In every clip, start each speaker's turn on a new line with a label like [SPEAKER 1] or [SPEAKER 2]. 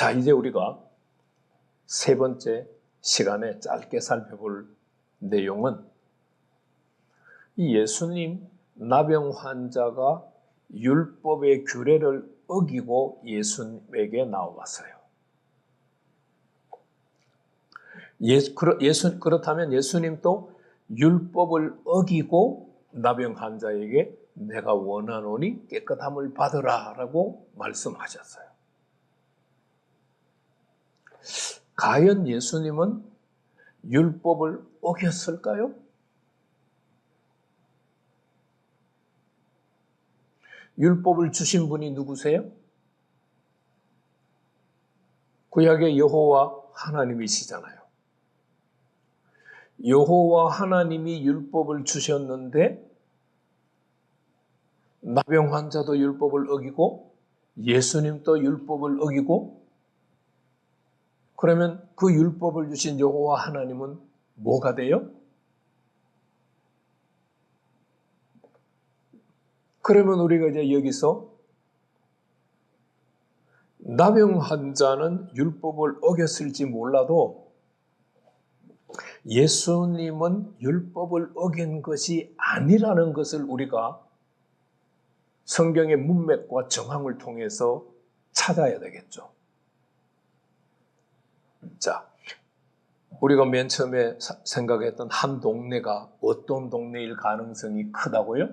[SPEAKER 1] 자, 이제 우리가 세 번째 시간에 짧게 살펴볼 내용은 이 예수님 나병 환자가 율법의 규례를 어기고 예수님에게 나와왔어요. 그렇다면 예수님도 율법을 어기고 나병 환자에게 내가 원하노니 깨끗함을 받으라 라고 말씀하셨어요. 과연 예수님은 율법을 어겼을까요? 율법을 주신 분이 누구세요? 구약의 여호와 하나님이시잖아요. 여호와 하나님이 율법을 주셨는데 나병 환자도 율법을 어기고 예수님도 율법을 어기고, 그러면 그 율법을 주신 여호와 하나님은 뭐가 돼요? 그러면 우리가 이제 여기서 나병 환자는 율법을 어겼을지 몰라도 예수님은 율법을 어긴 것이 아니라는 것을 우리가 성경의 문맥과 정황을 통해서 찾아야 되겠죠. 자, 우리가 맨 처음에 생각했던 한 동네가 어떤 동네일 가능성이 크다고요?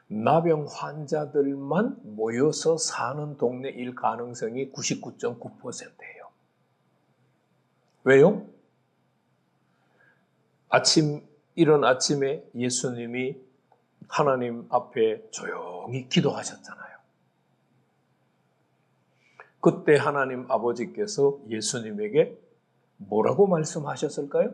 [SPEAKER 1] 나병 환자들만 모여서 사는 동네일 가능성이 99.9%예요. 왜요? 이른 아침에 예수님이 하나님 앞에 조용히 기도하셨잖아요. 그때 하나님 아버지께서 예수님에게 뭐라고 말씀하셨을까요?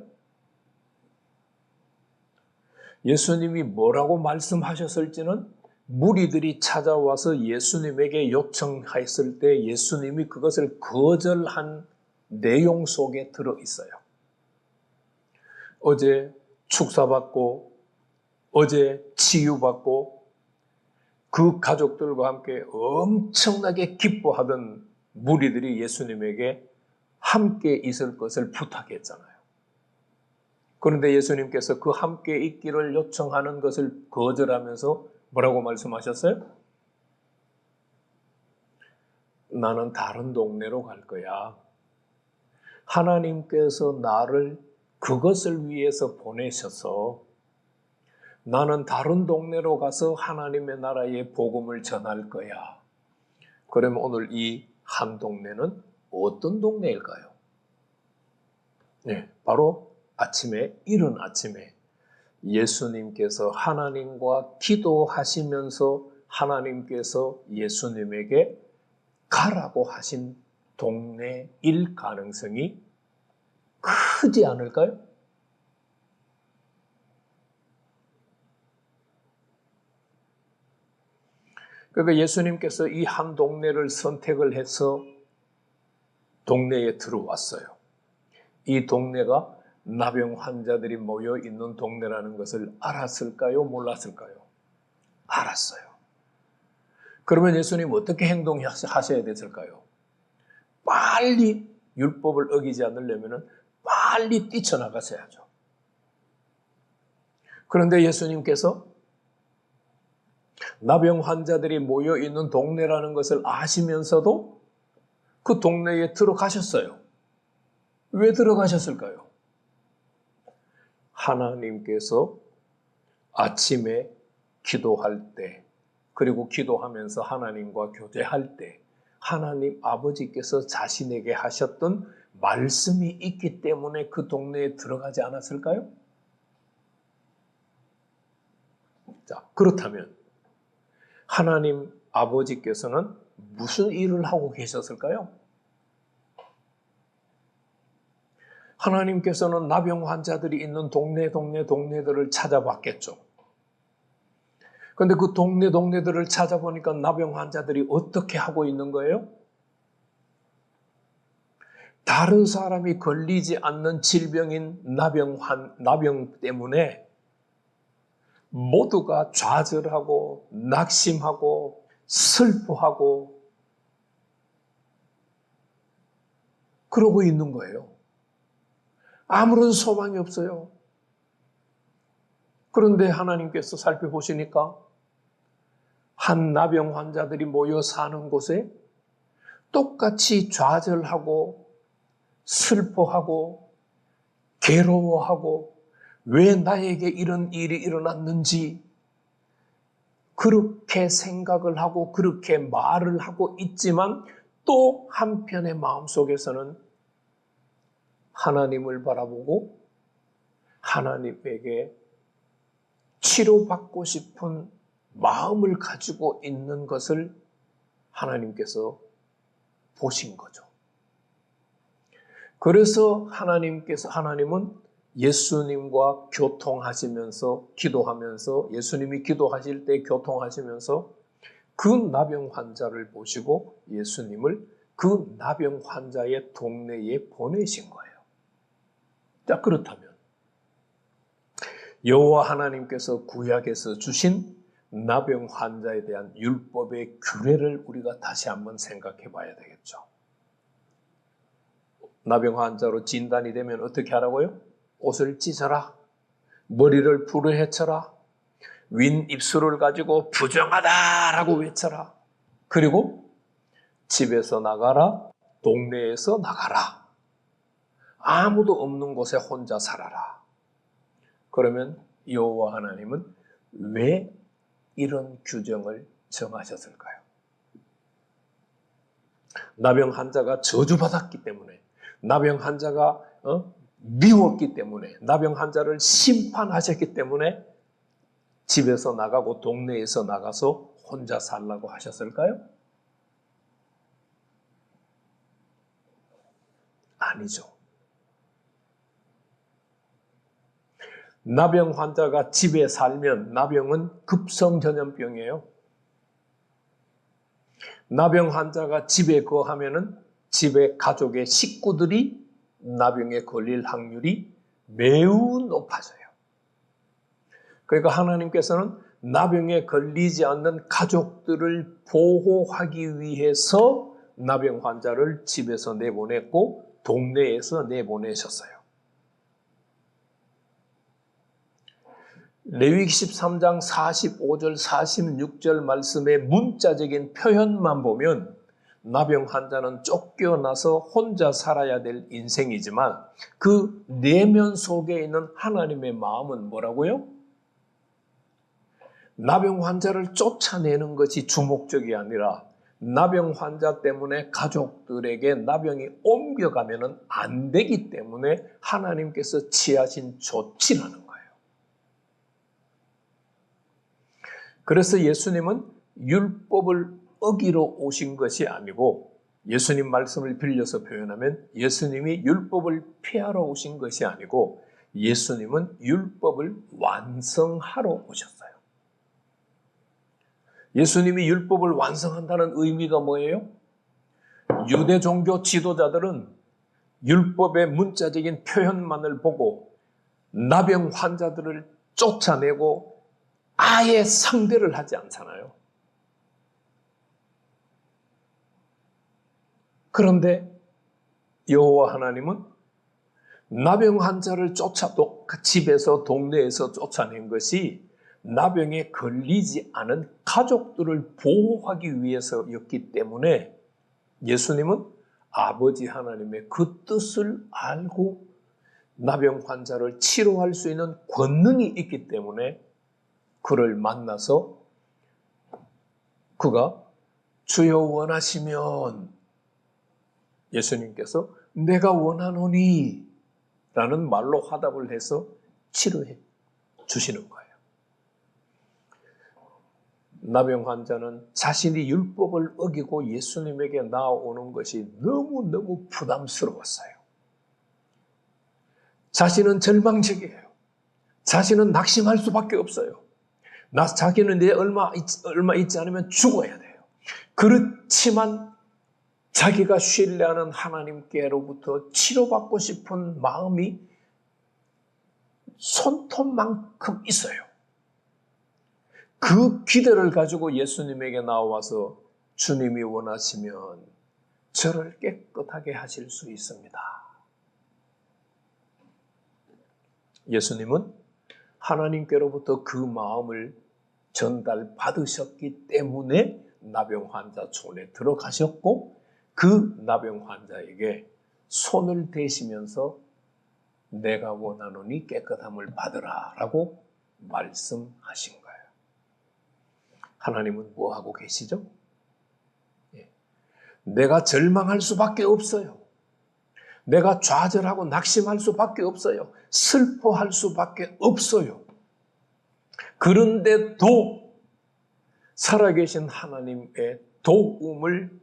[SPEAKER 1] 예수님이 뭐라고 말씀하셨을지는 무리들이 찾아와서 예수님에게 요청했을 때 예수님이 그것을 거절한 내용 속에 들어있어요. 어제 축사받고 어제 치유받고 그 가족들과 함께 엄청나게 기뻐하던 무리들이 예수님에게 함께 있을 것을 부탁했잖아요. 그런데 예수님께서 그 함께 있기를 요청하는 것을 거절하면서 뭐라고 말씀하셨어요? 나는 다른 동네로 갈 거야. 하나님께서 나를 그것을 위해서 보내셔서 나는 다른 동네로 가서 하나님의 나라의 복음을 전할 거야. 그러면 오늘 이 한 동네는 어떤 동네일까요? 네, 바로 이른 아침에 예수님께서 하나님과 기도하시면서 하나님께서 예수님에게 가라고 하신 동네일 가능성이 크지 않을까요? 그러니까 예수님께서 이 한 동네를 선택을 해서 동네에 들어왔어요. 이 동네가 나병 환자들이 모여 있는 동네라는 것을 알았을까요? 몰랐을까요? 알았어요. 그러면 예수님 어떻게 행동하셔야 됐을까요? 빨리 율법을 어기지 않으려면 빨리 뛰쳐나가셔야죠. 그런데 예수님께서 나병 환자들이 모여 있는 동네라는 것을 아시면서도 그 동네에 들어가셨어요. 왜 들어가셨을까요? 하나님께서 아침에 기도할 때, 그리고 기도하면서 하나님과 교제할 때 하나님 아버지께서 자신에게 하셨던 말씀이 있기 때문에 그 동네에 들어가지 않았을까요? 자, 그렇다면 하나님 아버지께서는 무슨 일을 하고 계셨을까요? 하나님께서는 나병 환자들이 있는 동네들을 찾아봤겠죠. 그런데 그 동네들을 찾아보니까 나병 환자들이 어떻게 하고 있는 거예요? 다른 사람이 걸리지 않는 질병인 나병 때문에 모두가 좌절하고 낙심하고 슬퍼하고 그러고 있는 거예요. 아무런 소망이 없어요. 그런데 하나님께서 살펴보시니까 한 나병 환자들이 모여 사는 곳에 똑같이 좌절하고 슬퍼하고 괴로워하고 왜 나에게 이런 일이 일어났는지 그렇게 생각을 하고 그렇게 말을 하고 있지만 또 한편의 마음속에서는 하나님을 바라보고 하나님에게 치료받고 싶은 마음을 가지고 있는 것을 하나님께서 보신 거죠. 그래서 하나님은 예수님과 교통하시면서 기도하면서 예수님이 기도하실 때 교통하시면서 그 나병 환자를 보시고 예수님을 그 나병 환자의 동네에 보내신 거예요. 자, 그렇다면 여호와 하나님께서 구약에서 주신 나병 환자에 대한 율법의 규례를 우리가 다시 한번 생각해 봐야 되겠죠. 나병 환자로 진단이 되면 어떻게 하라고요? 옷을 찢어라, 머리를 풀어 헤쳐라, 윈 입술을 가지고 부정하다라고 외쳐라. 그리고 집에서 나가라, 동네에서 나가라. 아무도 없는 곳에 혼자 살아라. 그러면 여호와 하나님은 왜 이런 규정을 정하셨을까요? 나병 환자가 저주받았기 때문에, 나병 환자가 미웠기 때문에, 나병 환자를 심판하셨기 때문에 집에서 나가고 동네에서 나가서 혼자 살라고 하셨을까요? 아니죠. 나병 환자가 집에 살면 나병은 급성전염병이에요. 나병 환자가 집에 거하면은 집에 가족의 식구들이 나병에 걸릴 확률이 매우 높아져요. 그러니까 하나님께서는 나병에 걸리지 않는 가족들을 보호하기 위해서 나병 환자를 집에서 내보냈고 동네에서 내보내셨어요. 레위기 13장 45절 46절 말씀의 문자적인 표현만 보면 나병 환자는 쫓겨나서 혼자 살아야 될 인생이지만 그 내면 속에 있는 하나님의 마음은 뭐라고요? 나병 환자를 쫓아내는 것이 주목적이 아니라 나병 환자 때문에 가족들에게 나병이 옮겨가면 안 되기 때문에 하나님께서 취하신 조치라는 거예요. 그래서 예수님은 율법을 어기러 오신 것이 아니고 예수님 말씀을 빌려서 표현하면 예수님이 율법을 폐하러 오신 것이 아니고 예수님은 율법을 완성하러 오셨어요. 예수님이 율법을 완성한다는 의미가 뭐예요? 유대 종교 지도자들은 율법의 문자적인 표현만을 보고 나병 환자들을 쫓아내고 아예 상대를 하지 않잖아요. 그런데 여호와 하나님은 나병 환자를 집에서 동네에서 쫓아낸 것이 나병에 걸리지 않은 가족들을 보호하기 위해서였기 때문에 예수님은 아버지 하나님의 그 뜻을 알고 나병 환자를 치료할 수 있는 권능이 있기 때문에 그를 만나서 그가 주여 원하시면 예수님께서 내가 원하노니 라는 말로 화답을 해서 치료해 주시는 거예요. 나병 환자는 자신이 율법을 어기고 예수님에게 나아오는 것이 너무너무 부담스러웠어요. 자신은 절망적이에요. 자신은 낙심할 수밖에 없어요. 자기는 이제 얼마 있지 않으면 죽어야 돼요. 그렇지만 자기가 신뢰하는 하나님께로부터 치료받고 싶은 마음이 손톱만큼 있어요. 그 기대를 가지고 예수님에게 나와서 주님이 원하시면 저를 깨끗하게 하실 수 있습니다. 예수님은 하나님께로부터 그 마음을 전달받으셨기 때문에 나병 환자 촌에 들어가셨고 그 나병 환자에게 손을 대시면서 내가 원하노니 깨끗함을 받으라 라고 말씀하신 거예요. 하나님은 뭐 하고 계시죠? 내가 절망할 수밖에 없어요. 내가 좌절하고 낙심할 수밖에 없어요. 슬퍼할 수밖에 없어요. 그런데도 살아계신 하나님의 도움을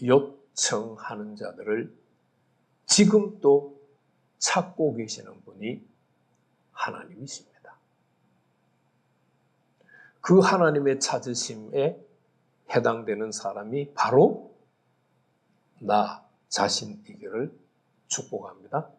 [SPEAKER 1] 요청하는 자들을 지금 또 찾고 계시는 분이 하나님이십니다. 그 하나님의 찾으심에 해당되는 사람이 바로 나 자신이기를 축복합니다.